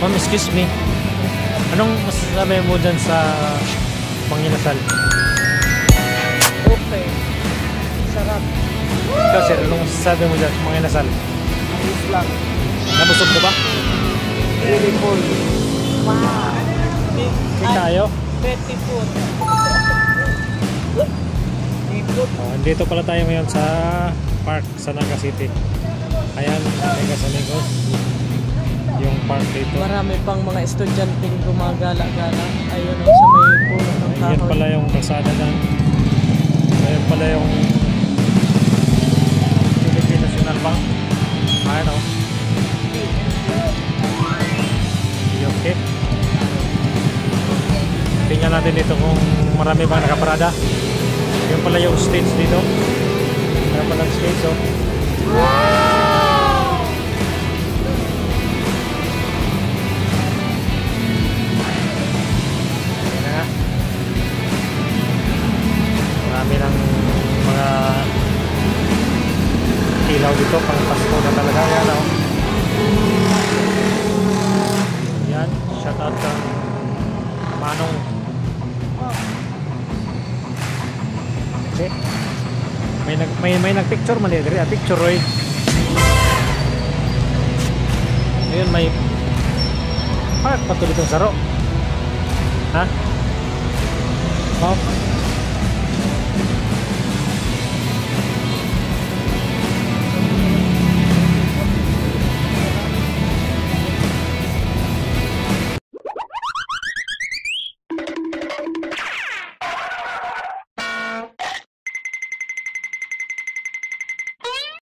Ma'am, excuse me. Anong masasabi mo dyan sa Manginasal? Okay. Sarap. Ikaw, sir, anong masasabi mo dyan sa Manginasal? Ayos lang. Nabusog ka ba? Very full. Wow. Hindi tayo. Beautiful. Dito pala tayo ngayon sa park sa Naga City. Ayan, Naga sa Negos. Yung park dito. Marami pang mga estudyanteng gumagala-gala. Ayun o, sa may puno ng kahoy. Ayan pala yung kalsada na. Ayan pala yung Philippine National Bank. Ayan o. Okay. Tingnan natin dito kung marami bang nakaparada. Yan pala yung stage dito. Yan pala yung stage, oh. Wow! Yan na nga. Marami ng mga ilaw dito. Pang Pasko na talaga. Yan, oh. Yan. Shout out kang Manong. Okay. May nagpicture man dito, picture Roy. Ayun, may park patuloy itong saro. Ha? Oh.